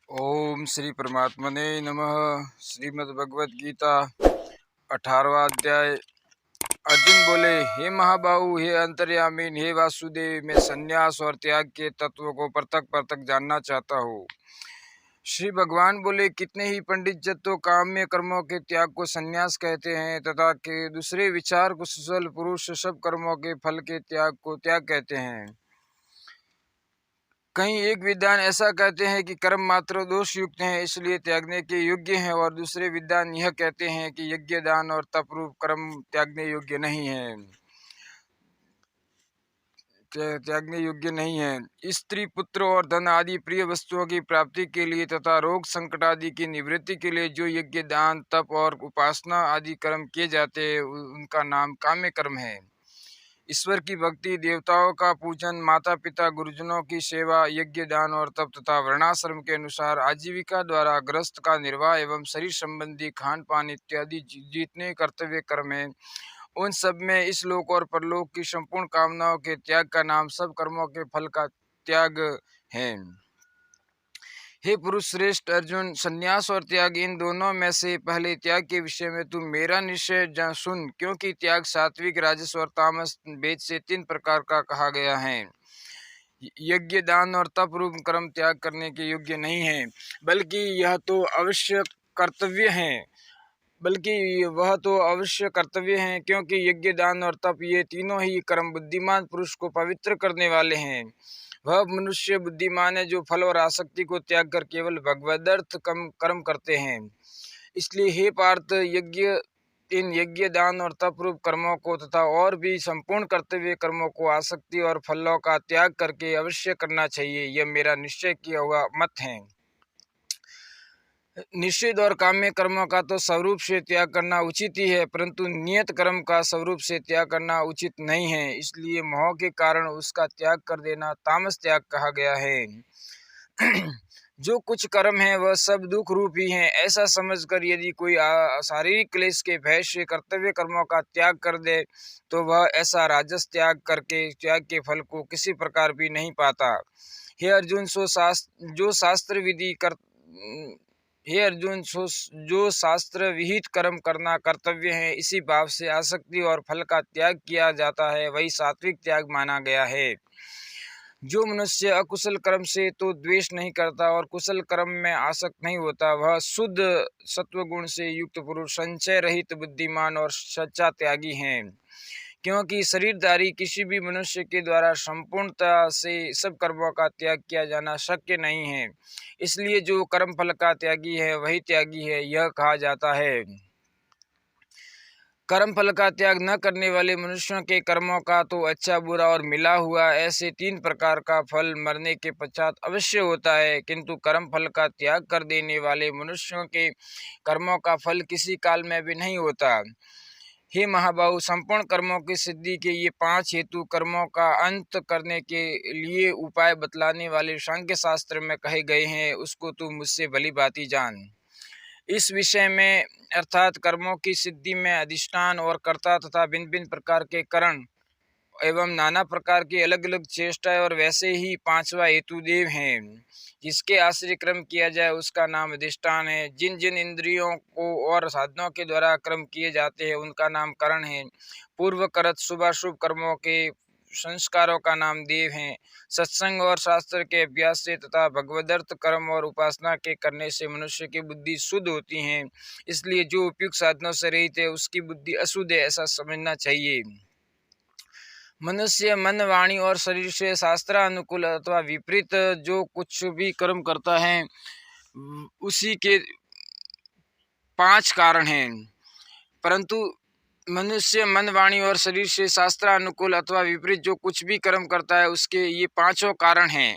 ओम श्री परमात्मने नमः। श्रीमद् भगवत गीता 18वां अध्याय। अर्जुन बोले, हे महाबाहु, हे अंतर्यामीन, हे वासुदेव, मैं संन्यास और त्याग के तत्व को पृथक पृथक जानना चाहता हूँ। श्री भगवान बोले, कितने ही पंडित जन तो काम्य कर्मों के त्याग को संन्यास कहते हैं तथा के दूसरे विचार कुशल पुरुष सब कर्मों के फल के त्याग को त्याग कहते हैं। कहीं एक विद्वान ऐसा कहते हैं कि कर्म मात्र दोष युक्त हैं, इसलिए त्यागने के योग्य हैं, और दूसरे विद्वान यह कहते हैं कि यज्ञ दान और तप रूप कर्म त्यागने योग्य नहीं है। स्त्री पुत्र और धन आदि प्रिय वस्तुओं की प्राप्ति के लिए तथा रोग संकट आदि की निवृत्ति के लिए जो यज्ञ दान तप और उपासना आदि कर्म किए जाते हैं उनका नाम काम्य कर्म है। ईश्वर की भक्ति, देवताओं का पूजन, माता पिता गुरुजनों की सेवा, यज्ञ दान और तप तथा वर्णाश्रम के अनुसार आजीविका द्वारा ग्रस्त का निर्वाह एवं शरीर संबंधी खान पान इत्यादि जितने कर्तव्य कर्म हैं, उन सब में इस लोक और परलोक की संपूर्ण कामनाओं के त्याग का नाम सब कर्मों के फल का त्याग है। हे पुरुष श्रेष्ठ अर्जुन, संन्यास और त्याग इन दोनों में से पहले त्याग के विषय में तू मेरा निश्चय सुन, क्योंकि त्याग सात्विक, राजस और तामस भेद से 3 प्रकार का कहा गया है। यज्ञ दान और तप रूप कर्म त्याग करने के योग्य नहीं है, बल्कि वह तो अवश्य कर्तव्य हैं, क्योंकि यज्ञ दान और तप ये तीनों ही कर्म बुद्धिमान पुरुष को पवित्र करने वाले हैं। वह मनुष्य बुद्धिमान है जो फल और आसक्ति को त्याग कर केवल भगवदर्थ कर्म करते हैं। इसलिए हे पार्थ, इन यज्ञ दान और तप रूप कर्मों को तथा और भी संपूर्ण कर्तव्य कर्मों को आसक्ति और फलों का त्याग करके अवश्य करना चाहिए। यह मेरा निश्चय किया हुआ मत है। निषिद्ध और काम्य कर्मों का तो स्वरूप से त्याग करना उचित ही है, परंतु नियत कर्म का स्वरूप से त्याग करना उचित नहीं है। इसलिए मोह के कारण उसका त्याग कर देना तामस त्याग कहा गया है। जो कुछ कर्म है वह सब दुख रूप ही है, ऐसा समझकर यदि कोई शारीरिक क्लेश के भय से कर्तव्य कर्मों का त्याग कर दे तो वह ऐसा राजस त्याग करके त्याग के फल को किसी प्रकार भी नहीं पाता। हे अर्जुन, जो शास्त्र विहित कर्म करना कर्तव्य है, इसी भाव से आसक्ति और फल का त्याग किया जाता है, वही सात्विक त्याग माना गया है। जो मनुष्य अकुशल कर्म से तो द्वेष नहीं करता और कुशल कर्म में आसक्त नहीं होता, वह शुद्ध सत्वगुण से युक्त पुरुष, संचय रहित, बुद्धिमान और सच्चा त्यागी है। क्योंकि शरीरधारी किसी भी मनुष्य के द्वारा संपूर्णता से सब कर्मों का त्याग किया जाना शक्य नहीं है, इसलिए जो कर्म फल का त्यागी है वही त्यागी है, यह कहा जाता है। कर्म फल का त्याग न करने वाले मनुष्यों के कर्मों का तो अच्छा बुरा और मिला हुआ ऐसे 3 प्रकार का फल मरने के पश्चात अवश्य होता है, किंतु कर्म फल का त्याग कर देने वाले मनुष्यों के कर्मों का फल किसी काल में भी नहीं होता। हे महाबाहु, संपूर्ण कर्मों की सिद्धि के ये 5 हेतु कर्मों का अंत करने के लिए उपाय बतलाने वाले सांख्य शास्त्र में कहे गए हैं, उसको तू मुझसे भली भांति जान। इस विषय में अर्थात कर्मों की सिद्धि में अधिष्ठान और कर्ता तथा भिन्न भिन्न प्रकार के कारण एवं नाना प्रकार की अलग अलग चेष्टाएं और वैसे ही 5वां हेतु देव हैं, जिसके आश्रय कर्म किया जाए उसका नाम अधिष्ठान है। जिन जिन इंद्रियों को और साधनों के द्वारा कर्म किए जाते हैं उनका नाम करण है। पूर्व करत शुभाशुभ कर्मों के संस्कारों का नाम देव है। सत्संग और शास्त्र के अभ्यास से तथा भगवदर्थ कर्म और उपासना के करने से मनुष्य की बुद्धि शुद्ध होती है, इसलिए जो उपयुक्त साधनों से रहित है उसकी बुद्धि अशुद्ध है, ऐसा समझना चाहिए। मनुष्य मन, वाणी और शरीर से शास्त्रानुकूल अथवा विपरीत जो कुछ भी कर्म करता है उसी के 5 कारण हैं, परंतु मनुष्य मन, वाणी और शरीर से शास्त्रानुकूल अथवा विपरीत जो कुछ भी कर्म करता है उसके ये 5 कारण हैं,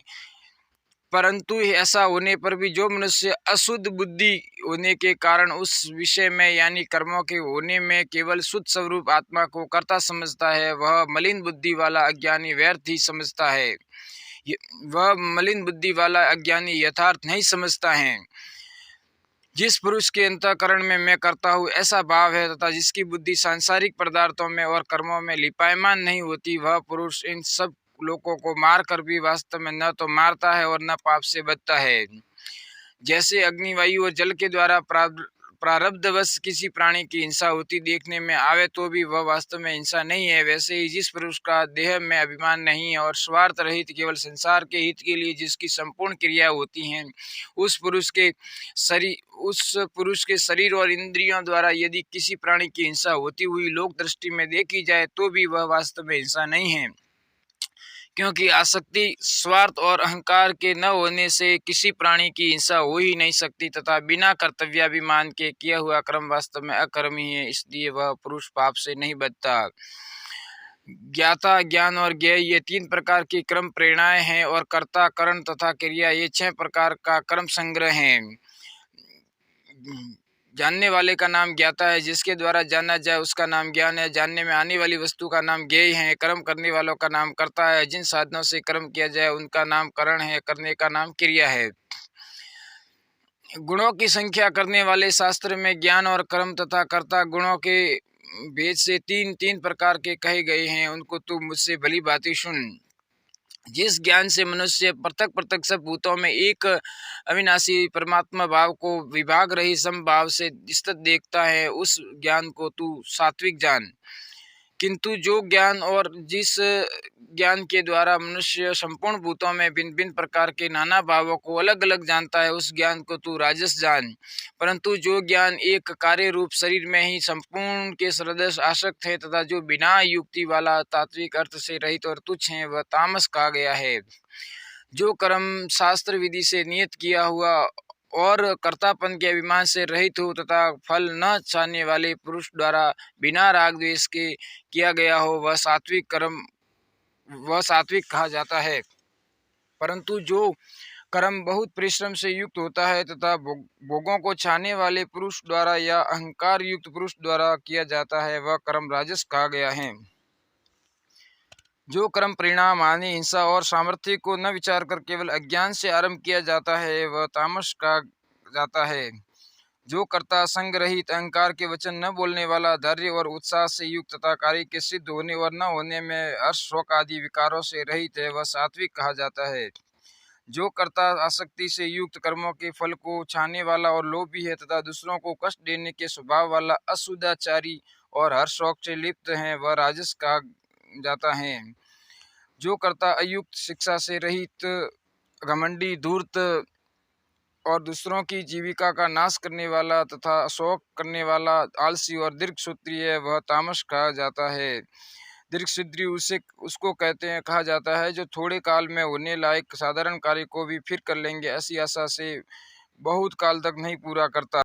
परंतु ऐसा होने पर भी जो मनुष्य अशुद्ध बुद्धि होने के कारण उस विषय में यानी कर्मों के होने में केवल शुद्ध स्वरूप आत्मा को कर्ता समझता है, वह मलिन बुद्धि वाला अज्ञानी व्यर्थ ही समझता है। वह मलिन बुद्धि वाला अज्ञानी यथार्थ नहीं समझता है। जिस पुरुष के अंतःकरण में मैं करता हूँ ऐसा भाव है तथा जिसकी बुद्धि सांसारिक पदार्थों में और कर्मों में लिपायमान नहीं होती, वह पुरुष इन सब लोगों को मार कर भी वास्तव में न तो मारता है और न पाप से बचता है। जैसे अग्नि, वायु और जल के द्वारा प्रारब्धवश किसी प्राणी की हिंसा होती देखने में आवे तो भी वह वास्तव में हिंसा नहीं है, वैसे ही जिस पुरुष का देह में अभिमान नहीं है और स्वार्थ रहित केवल संसार के हित के लिए जिसकी संपूर्ण क्रिया होती हैं, उस पुरुष के शरीर और इंद्रियों द्वारा यदि किसी प्राणी की हिंसा होती हुई लोक दृष्टि में देखी जाए तो भी वह वास्तव में हिंसा नहीं है, क्योंकि आसक्ति, स्वार्थ और अहंकार के न होने से किसी प्राणी की हिंसा हो ही नहीं सकती तथा बिना कर्तव्याभिमान के किया हुआ कर्म वास्तव में अकर्म ही है, इसलिए वह पुरुष पाप से नहीं बचता। ज्ञाता, ज्ञान और ज्ञेय ये 3 प्रकार की कर्म प्रेरणाएं हैं और कर्ता, करण तथा क्रिया ये 6 प्रकार का कर्म संग्रह हैं। जानने वाले का नाम ज्ञाता है, जिसके द्वारा जाना जाए उसका नाम ज्ञान है। जानने में आने वाली वस्तु का नाम ज्ञेय है। कर्म करने वालों का नाम कर्ता है। जिन साधनों से कर्म किया जाए उनका नाम करण है। करने का नाम क्रिया है। गुणों की संख्या करने वाले शास्त्र में ज्ञान और कर्म तथा कर्ता गुणों के भेद से तीन प्रकार के कहे गए हैं, उनको तू मुझसे भली भांति सुन। जिस ज्ञान से मनुष्य पृथक पृथक सब भूतों में एक अविनाशी परमात्मा भाव को विभाग रही समभाव से स्थित देखता है, उस ज्ञान को तू सात्विक जान। किंतु जो ज्ञान और जिस ज्ञान के द्वारा मनुष्य संपूर्ण भूतों में भिन्न भिन्न प्रकार के नाना भावों को अलग अलग जानता है, उस ज्ञान को तू राजस जान। परंतु जो ज्ञान एक कार्य रूप शरीर में ही संपूर्ण के सदृश आसक्त है तथा जो बिना युक्ति वाला तात्विक अर्थ से रहित और तुच्छ है, वह तामस कहा गया है। जो कर्म शास्त्र विधि से नियत किया हुआ और कर्तापन के अभिमान से रहित हो तथा फल न चाहने वाले पुरुष द्वारा बिना राग द्वेष के किया गया हो, वह सात्विक कहा जाता है। परंतु जो कर्म बहुत परिश्रम से युक्त होता है तथा भोगों को चाहने वाले पुरुष द्वारा या अहंकार युक्त पुरुष द्वारा किया जाता है, वह कर्म राजस कहा गया है। जो कर्म परिणाम, हानि, हिंसा और सामर्थ्य को न विचार कर केवल अज्ञान से आरंभ किया जाता है, वह तामस कहा जाता है। जो कर्ता संग रहित, अहंकार के वचन न बोलने वाला, धैर्य और उत्साह से युक्त तथा कार्य के सिद्ध होने और न होने में हर्ष शोक आदि विकारों से रहित है, वह सात्विक कहा जाता है। जो कर्ता आसक्ति से युक्त, कर्मों के फल को चाहने वाला और लोभी है तथा दूसरों को कष्ट देने के स्वभाव वाला, असुदाचारी और हर्ष शोक से लिप्त है, वह राजस कहा जाता है। जो कर्ता अयुक्त, शिक्षा से रहित, घमंडी, धूर्त और दूसरों की जीविका का नाश करने वाला तथा शोक करने वाला, आलसी और दीर्घसूत्री है, वह तामस कहा जाता है। दीर्घसूत्री उसको कहा जाता है जो थोड़े काल में होने लायक साधारण कार्य को भी फिर कर लेंगे, ऐसी आशा से बहुत काल तक नहीं पूरा करता।